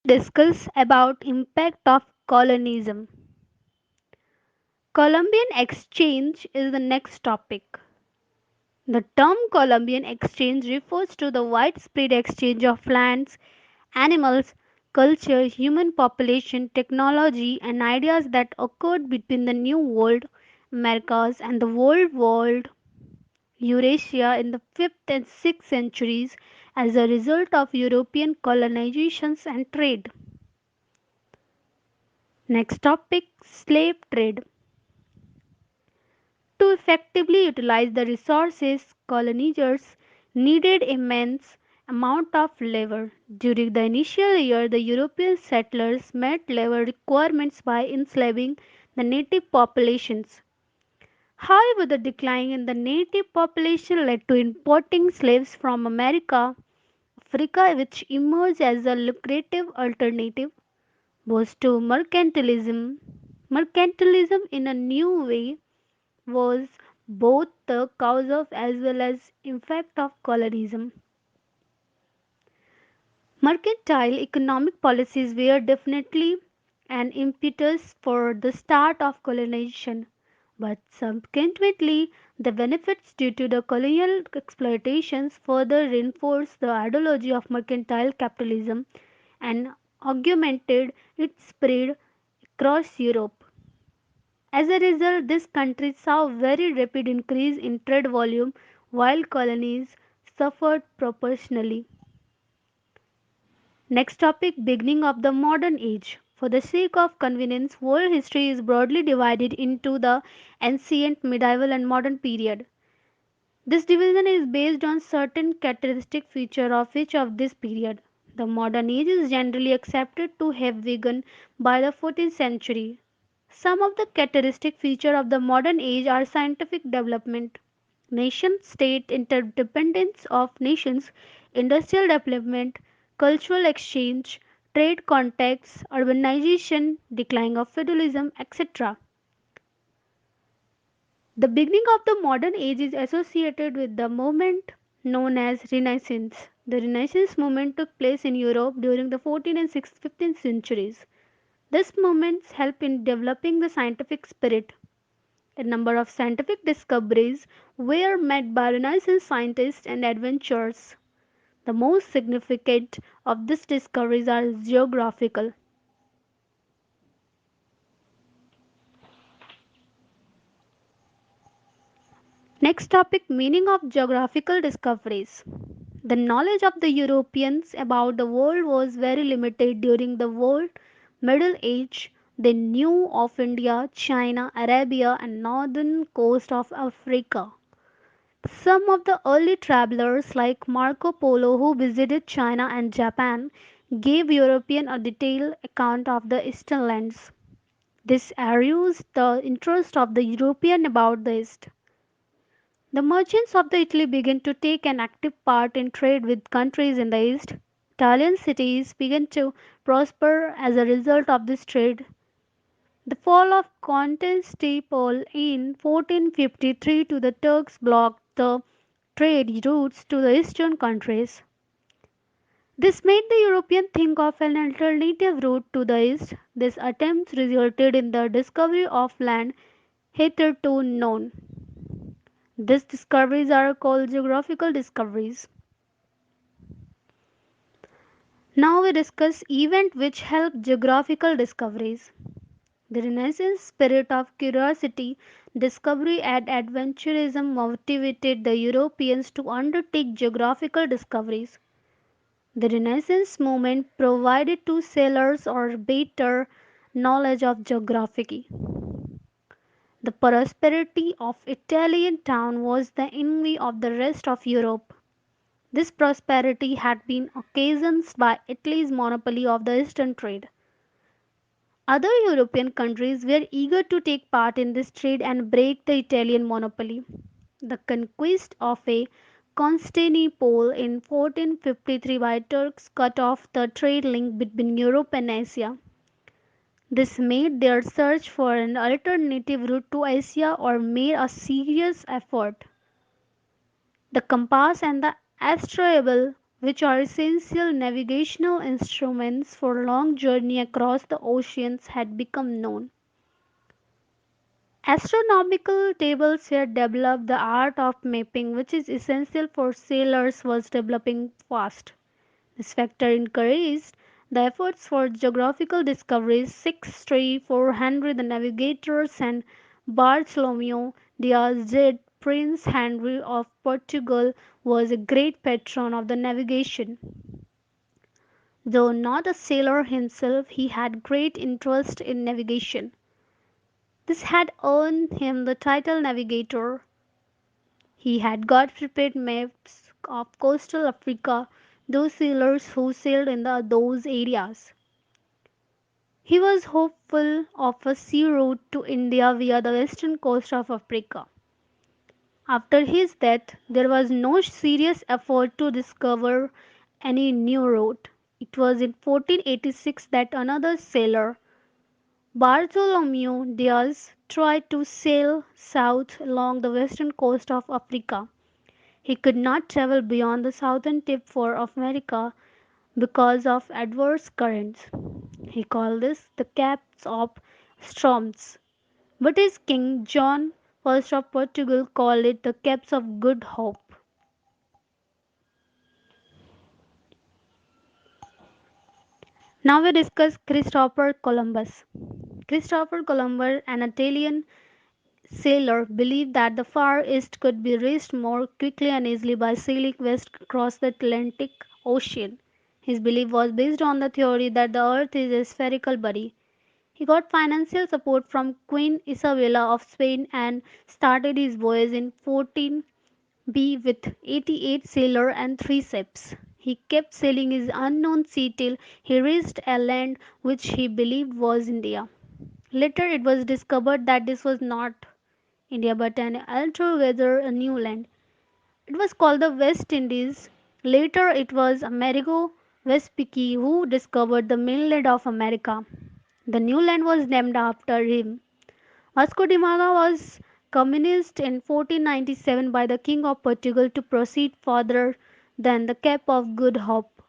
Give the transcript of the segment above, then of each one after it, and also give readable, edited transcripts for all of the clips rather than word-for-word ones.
Discuss about impact of colonialism. Columbian exchange is the next topic. The term Columbian exchange refers to the widespread exchange of lands, animals, culture, human population, technology, and ideas that occurred between the New World Americas and the Old World Eurasia in the 5th and 6th centuries as a result of European colonizations and trade. Next topic, slave trade. To effectively utilize the resources, colonizers needed immense amount of labor. During the initial year, the European settlers met labor requirements by enslaving the native populations. However, the decline in the native population led to importing slaves from Africa, which emerged as a lucrative alternative both to mercantilism. Mercantilism in a new way was both the cause of as well as effect of colonialism. Mercantile economic policies were definitely an impetus for the start of colonization, but subsequently the benefits due to the colonial exploitations further reinforced the ideology of mercantile capitalism and augmented its spread across Europe. As a result, this country saw a very rapid increase in trade volume while colonies suffered proportionally. Next topic, beginning of the modern age. For the sake of convenience, world history is broadly divided into the ancient, medieval and modern period. This division is based on certain characteristic features of each of this period. The modern age is generally accepted to have begun by the 14th century. Some of the characteristic features of the modern age are scientific development, nation state interdependence of nations, industrial development, cultural exchange, trade contacts, urbanization, decline of feudalism, etc. The beginning of the modern age is associated with the movement known as Renaissance. The Renaissance movement took place in Europe during the 14th and 15th centuries. This movement helped in developing the scientific spirit. A number of scientific discoveries were made by Renaissance scientists and adventurers. The most significant of these discoveries are geographical. Next topic, meaning of geographical discoveries. The knowledge of the Europeans about the world was very limited during the world Middle Age. They knew of India, China, Arabia and northern coast of Africa. Some of the early travelers like Marco Polo who visited China and Japan gave European a detailed account of the eastern lands. This aroused the interest of the European about the East. The merchants of the Italy began to take an active part in trade with countries in the East. Italian cities began to prosper as a result of this trade. The fall of Constantinople in 1453 to the Turks blocked the trade routes to the eastern countries. This made the European think of an alternative route to the east. These attempts resulted in the discovery of land hitherto known. These discoveries are called geographical discoveries. Now we discuss events which help geographical discoveries. The Renaissance spirit of curiosity, discovery, and adventurism motivated the Europeans to undertake geographical discoveries. The Renaissance movement provided to sailors or better knowledge of geography. The prosperity of Italian town was the envy of the rest of Europe. This prosperity had been occasioned by Italy's monopoly of the eastern trade. Other European countries were eager to take part in this trade and break the Italian monopoly. The conquest of a Constantinople in 1453 by Turks cut off the trade link between Europe and Asia. This made their search for an alternative route to Asia or made a serious effort. The compass and the astrolabe which are essential navigational instruments for long journey across the oceans, had become known. Astronomical tables had developed. The art of mapping, which is essential for sailors, was developing fast. This factor encouraged the efforts for geographical discoveries. 400 the navigators and Bartholomew Diaz did. Prince Henry of Portugal was a great patron of the navigation. Though not a sailor himself, he had great interest in navigation. This had earned him the title navigator. He had got prepared maps of coastal Africa, those sailors who sailed in those areas. He was hopeful of a sea route to India via the western coast of Africa. After his death, there was no serious effort to discover any new route. It was in 1486 that another sailor, Bartholomew Diaz, tried to sail south along the western coast of Africa. He could not travel beyond the southern tip of America because of adverse currents. He called this the Capes of Storms. But his king John I of Portugal called it the Capes of Good Hope. Now we discuss Christopher Columbus. Christopher Columbus, an Italian sailor, believed that the Far East could be reached more quickly and easily by sailing west across the Atlantic Ocean. His belief was based on the theory that the Earth is a spherical body. He got financial support from Queen Isabella of Spain and started his voyage in 14B with 88 sailors and 3 ships. He kept sailing his unknown sea till he reached a land which he believed was India. Later it was discovered that this was not India but an altogether a new land. It was called the West Indies. Later it was Amerigo Vespucci who discovered the mainland of America. The new land was named after him. Vasco da Gama was commissioned in 1497 by the King of Portugal to proceed further than the Cape of Good Hope.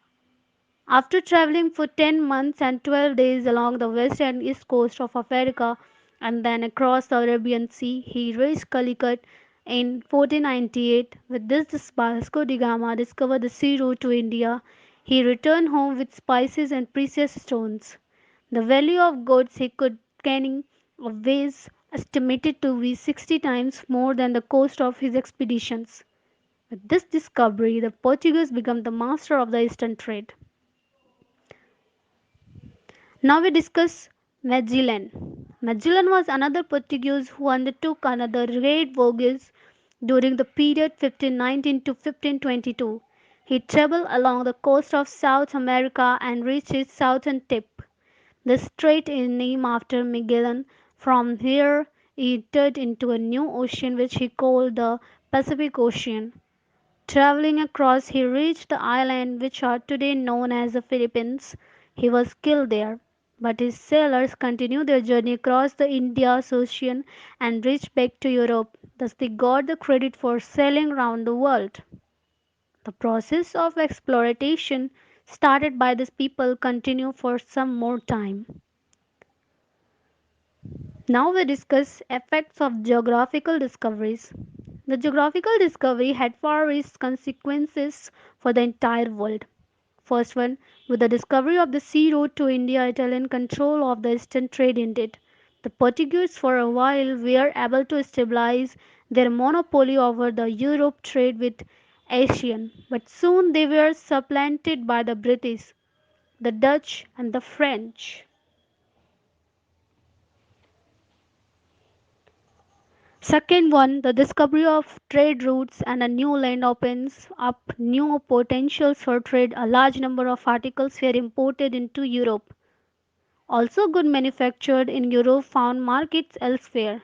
After traveling for 10 months and 12 days along the west and east coast of Africa and then across the Arabian Sea, he reached Calicut in 1498. With this, Vasco da Gama discovered the sea route to India. He returned home with spices and precious stones. The value of goods he could carry was estimated to be 60 times more than the cost of his expeditions. With this discovery, the Portuguese became the master of the eastern trade. Now we discuss Magellan. Magellan was another Portuguese who undertook another great voyage during the period 1519 to 1522. He traveled along the coast of South America and reached its southern tip. The strait is named after Magellan. From here, he entered into a new ocean which he called the Pacific Ocean. Traveling across, he reached the islands which are today known as the Philippines. He was killed there, but his sailors continued their journey across the Indian Ocean and reached back to Europe. Thus, they got the credit for sailing around the world. The process of exploitation started by these people continued for some more time. Now we discuss effects of geographical discoveries. The geographical discovery had far-reaching consequences for the entire world. First one, with the discovery of the sea route to India, Italian control of the eastern trade ended. The Portuguese for a while were able to stabilize their monopoly over the Europe trade with Asian, but soon they were supplanted by the British, the Dutch and the French. Second one, the discovery of trade routes and a new land opens up new potentials for trade. A large number of articles were imported into Europe. Also, goods manufactured in Europe found markets elsewhere.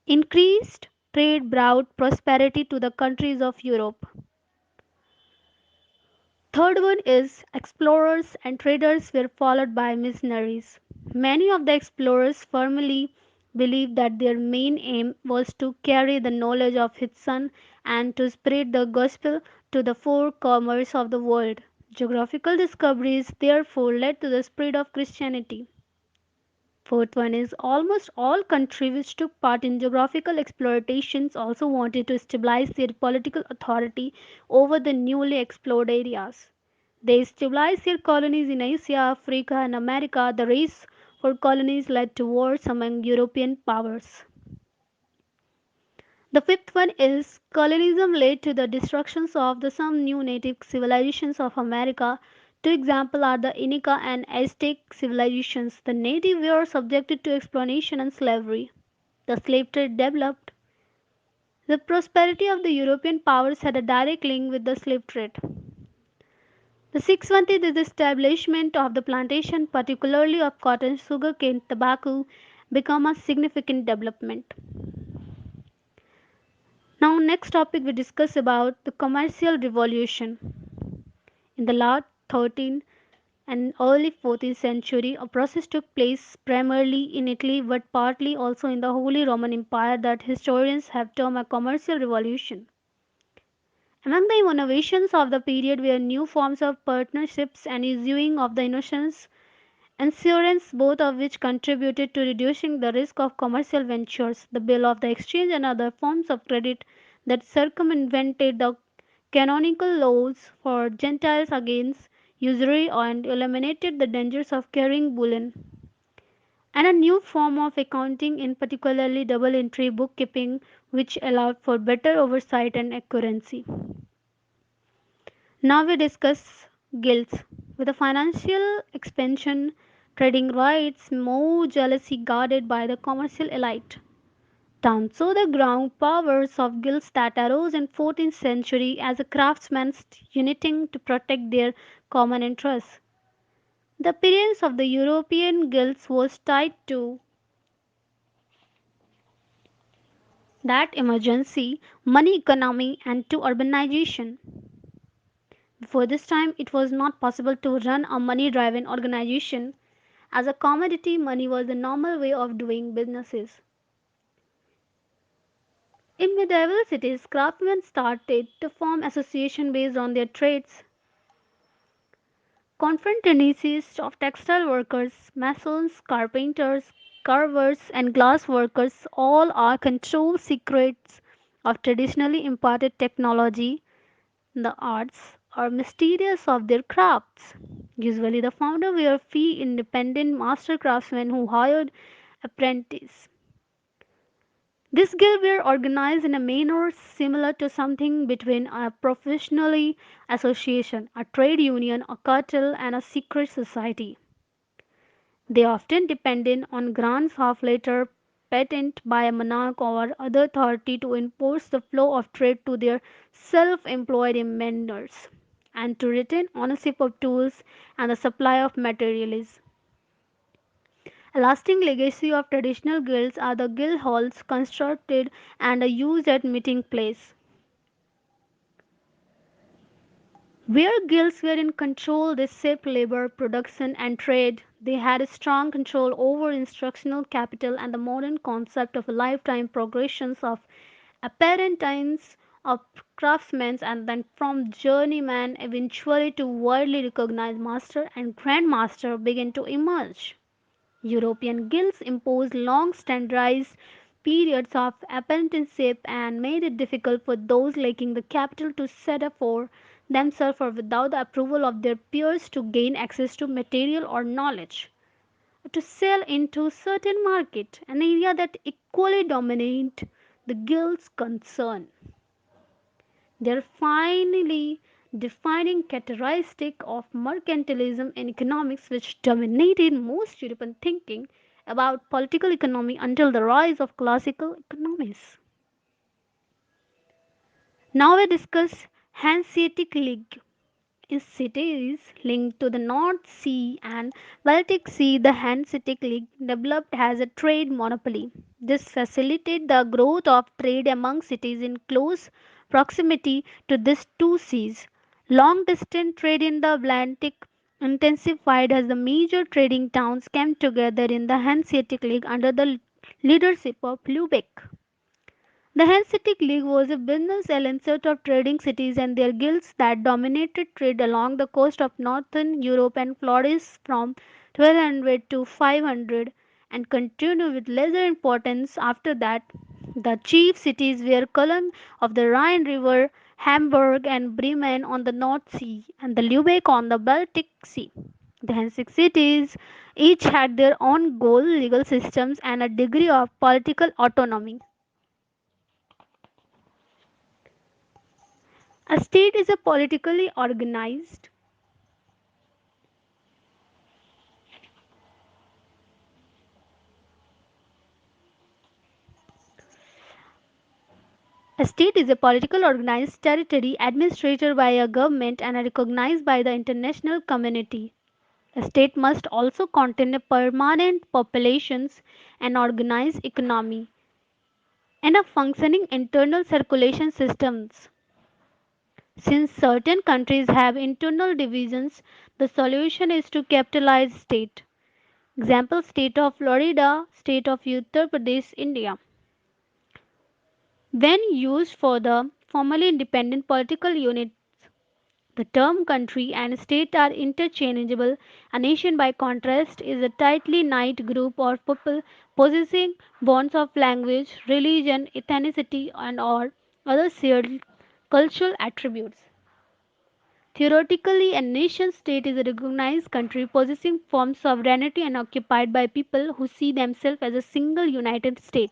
Increased trade brought prosperity to the countries of Europe. Third one is explorers and traders were followed by missionaries. Many of the explorers firmly believed that their main aim was to carry the knowledge of his son and to spread the gospel to the four commerce of the world. Geographical discoveries therefore led to the spread of Christianity. Fourth one is almost all countries which took part in geographical explorations also wanted to stabilize their political authority over the newly explored areas. They stabilized their colonies in Asia, Africa, and America. The race for colonies led to wars among European powers. The fifth one is colonialism led to the destructions of the some new native civilizations of America. Two examples are the Inca and Aztec civilizations. The native were subjected to exploitation and slavery. The slave trade developed. The prosperity of the European powers had a direct link with the slave trade. The sixth one is the establishment of the plantation, particularly of cotton, sugarcane, tobacco, become a significant development. Now, next topic we discuss about the commercial revolution. In the late 13th and early 14th century, a process took place primarily in Italy but partly also in the Holy Roman Empire that historians have termed a commercial revolution. Among the innovations of the period were new forms of partnerships and issuing of the innocence insurance, both of which contributed to reducing the risk of commercial ventures. The bill of the exchange and other forms of credit that circumvented the canonical laws for Gentiles against usury and eliminated the dangers of carrying bullion. And a new form of accounting, in particularly double entry bookkeeping, which allowed for better oversight and accuracy. Now we discuss guilds. With the financial expansion, trading rights more jealously guarded by the commercial elite. Down so the ground powers of guilds that arose in 14th century as a craftsmen uniting to protect their common interests. The appearance of the European guilds was tied to that emergency, money economy and to urbanization. Before this time, it was not possible to run a money driven organization. As a commodity, money was the normal way of doing businesses. In medieval cities, craftsmen started to form associations based on their trades. Confraterncies of textile workers, masons, carpenters, carvers, and glass workers all are control secrets of traditionally imparted technology. The arts are mysterious of their crafts. Usually, the founder were fee independent master craftsmen who hired apprentices. This guild were organized in a manner similar to something between a professionally association, a trade union, a cartel, and a secret society. They often depended on grants of later patent by a monarch or other authority to enforce the flow of trade to their self-employed members and to retain ownership of tools and the supply of materials. A lasting legacy of traditional guilds are the guild halls constructed and used at meeting place. Where guilds were in control, they shaped labor, production, and trade. They had a strong control over instructional capital and the modern concept of lifetime progressions of apprentices, of craftsmen, and then from journeyman eventually to widely recognized master and grandmaster began to emerge. European guilds imposed long standardized periods of apprenticeship and made it difficult for those lacking the capital to set up for themselves or without the approval of their peers to gain access to material or knowledge, to sell into certain market, an area that equally dominate the guild's concern. Their finally defining characteristic of mercantilism in economics which dominated most European thinking about political economy until the rise of classical economists. Now we discuss Hanseatic League. In cities linked to the North Sea and Baltic Sea, the Hanseatic League developed as a trade monopoly. This facilitated the growth of trade among cities in close proximity to these two seas. Long distance trade in the Atlantic intensified as the major trading towns came together in the Hanseatic League under the leadership of Lubeck. The Hanseatic League was a business alliance of trading cities and their guilds that dominated trade along the coast of northern Europe and flourished from 1200 to 500 and continued with lesser importance after that. The chief cities were Cologne of the Rhine River, Hamburg and Bremen on the North Sea, and the Lübeck on the Baltic Sea. The Hanseatic cities each had their own goal, legal systems, and a degree of political autonomy. A state is a politically organized. A state is a political organized territory administered by a government and recognized by the international community. A state must also contain a permanent populations, an organized economy, and a functioning internal circulation systems. Since certain countries have internal divisions, the solution is to capitalize state. Example: State of Florida, State of Uttar Pradesh, India. When used for the formally independent political units, the term country and state are interchangeable. A nation, by contrast, is a tightly knit group of people possessing bonds of language, religion, ethnicity, and or other shared cultural attributes. Theoretically, a nation state is a recognized country possessing firm sovereignty and occupied by people who see themselves as a single united state.